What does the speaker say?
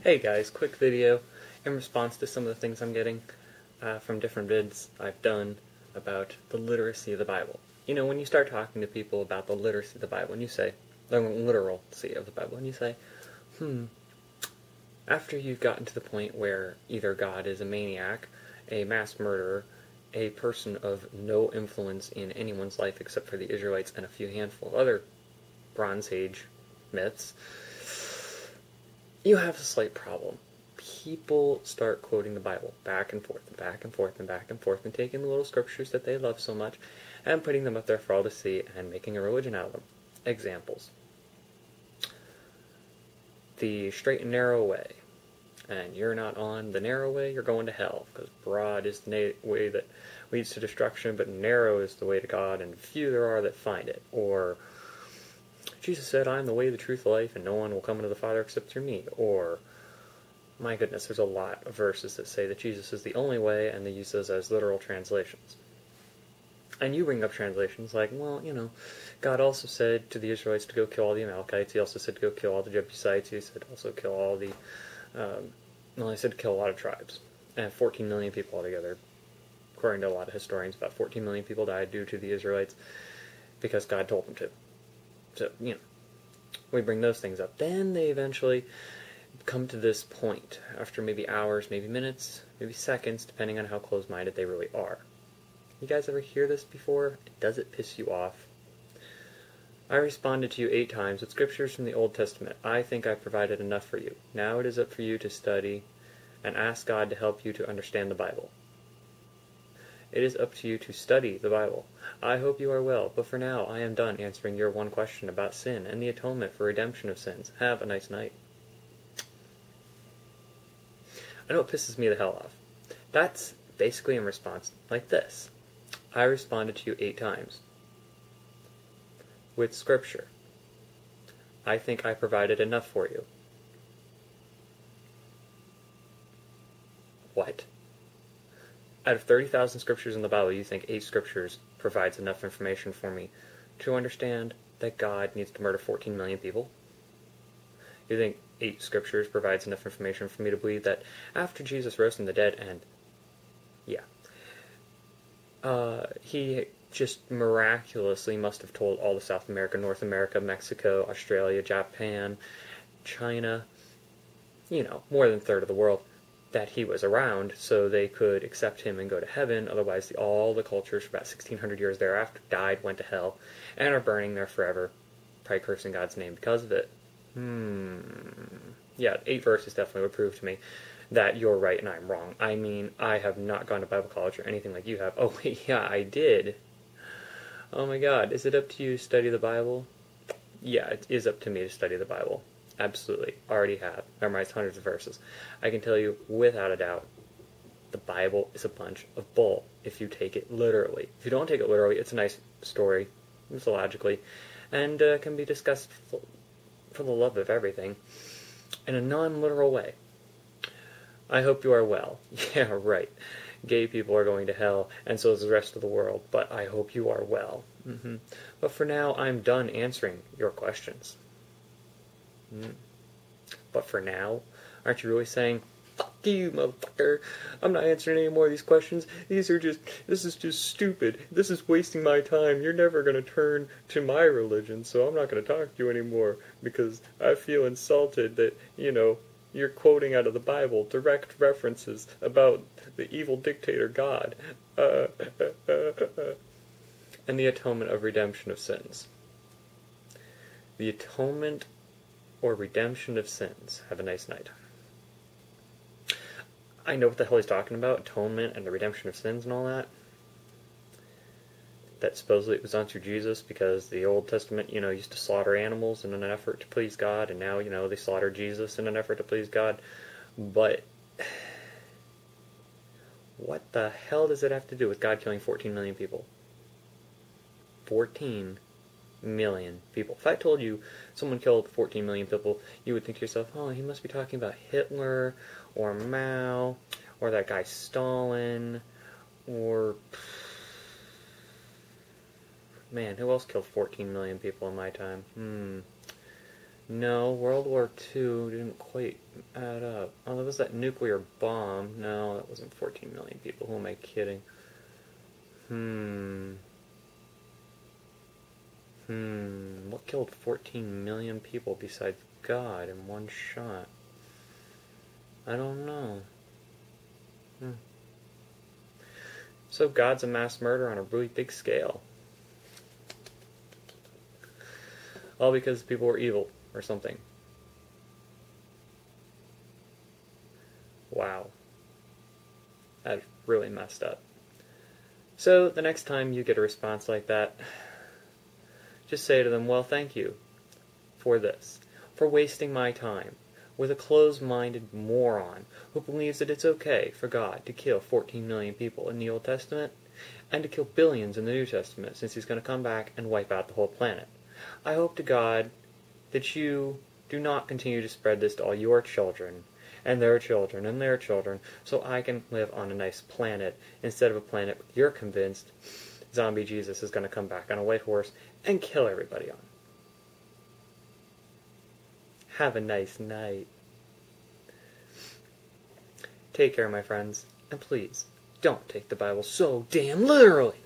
Hey guys, quick video in response to some of the things I'm getting from different vids I've done about the literacy of the Bible. You know, when you start talking to people about the literacy of the Bible, and you say, the literalcy of the Bible, and you say, after you've gotten to the point where either God is a maniac, a mass murderer, a person of no influence in anyone's life except for the Israelites and a few handful of other Bronze Age myths, you have a slight problem. People start quoting the Bible back and forth and back and forth and back and forth and taking the little scriptures that they love so much and putting them up there for all to see and making a religion out of them. Examples. The straight and narrow way. And you're not on the narrow way, you're going to hell, because broad is the way that leads to destruction, but narrow is the way to God, and few there are that find it. Or Jesus said, I am the way, the truth, the life, and no one will come into the Father except through me. Or, my goodness, there's a lot of verses that say that Jesus is the only way, and they use those as literal translations. And you bring up translations like, well, you know, God also said to the Israelites to go kill all the Amalekites. He also said to go kill all the Jebusites. He said also kill all the, he said to kill a lot of tribes. And 14 million people altogether. According to a lot of historians, about 14 million people died due to the Israelites because God told them to. So, you know, we bring those things up. Then they eventually come to this point, after maybe hours, maybe minutes, maybe seconds, depending on how close-minded they really are. You guys ever hear this before? Does it piss you off? I responded to you 8 times with scriptures from the Old Testament. I think I've provided enough for you. Now it is up for you to study and ask God to help you to understand the Bible. It is up to you to study the Bible. I hope you are well, but for now I am done answering your one question about sin and the atonement for redemption of sins. Have a nice night. I know it pisses me the hell off. That's basically in response like this. I responded to you 8 times with scripture. I think I provided enough for you. What? Out of 30,000 scriptures in the Bible, you think 8 scriptures provides enough information for me to understand that God needs to murder 14 million people? You think 8 scriptures provides enough information for me to believe that after Jesus rose from the dead and, he just miraculously must have told all of South America, North America, Mexico, Australia, Japan, China, you know, more than a third of the world, that he was around so they could accept him and go to heaven. Otherwise, all the cultures for about 1,600 years thereafter died, went to hell, and are burning there forever, probably cursing God's name because of it. Yeah, 8 verses definitely would prove to me that you're right and I'm wrong. I mean, I have not gone to Bible college or anything like you have. Oh, yeah, I did. Oh my God, is it up to you to study the Bible? Yeah, it is up to me to study the Bible. Absolutely. Already have. Memorized hundreds of verses. I can tell you, without a doubt, the Bible is a bunch of bull if you take it literally. If you don't take it literally, it's a nice story, mythologically, and can be discussed for the love of everything in a non-literal way. I hope you are well. Yeah, right. Gay people are going to hell, and so is the rest of the world, but I hope you are well. But for now, I'm done answering your questions. But for now, aren't you really saying, fuck you, motherfucker, I'm not answering any more of these questions, this is just stupid, this is wasting my time, you're never going to turn to my religion, so I'm not going to talk to you anymore, because I feel insulted that, you know, you're quoting out of the Bible direct references about the evil dictator God, and the atonement of redemption of sins. The atonement or redemption of sins. Have a nice night. I know what the hell he's talking about, atonement and the redemption of sins and all that. That supposedly it was done through Jesus because the Old Testament, you know, used to slaughter animals in an effort to please God, and now, you know, they slaughter Jesus in an effort to please God. But what the hell does it have to do with God killing 14 million people? 14 million people. If I told you someone killed 14 million people, you would think to yourself, oh, he must be talking about Hitler, or Mao, or that guy Stalin, or man, who else killed 14 million people in my time? No, World War II didn't quite add up. Oh, there was that nuclear bomb. No, that wasn't 14 million people. Who am I kidding? What killed 14 million people besides God in one shot? I don't know. So God's a mass murderer on a really big scale. All because people were evil or something. Wow. That's really messed up. So the next time you get a response like that, just say to them, well, thank you for this, for wasting my time with a closed-minded moron who believes that it's okay for God to kill 14 million people in the Old Testament and to kill billions in the New Testament, since he's going to come back and wipe out the whole planet. I hope to God that you do not continue to spread this to all your children and their children and their children, so I can live on a nice planet instead of a planet you're convinced Zombie Jesus is going to come back on a white horse and kill everybody on. Have a nice night. Take care, my friends, and please, don't take the Bible so damn literally.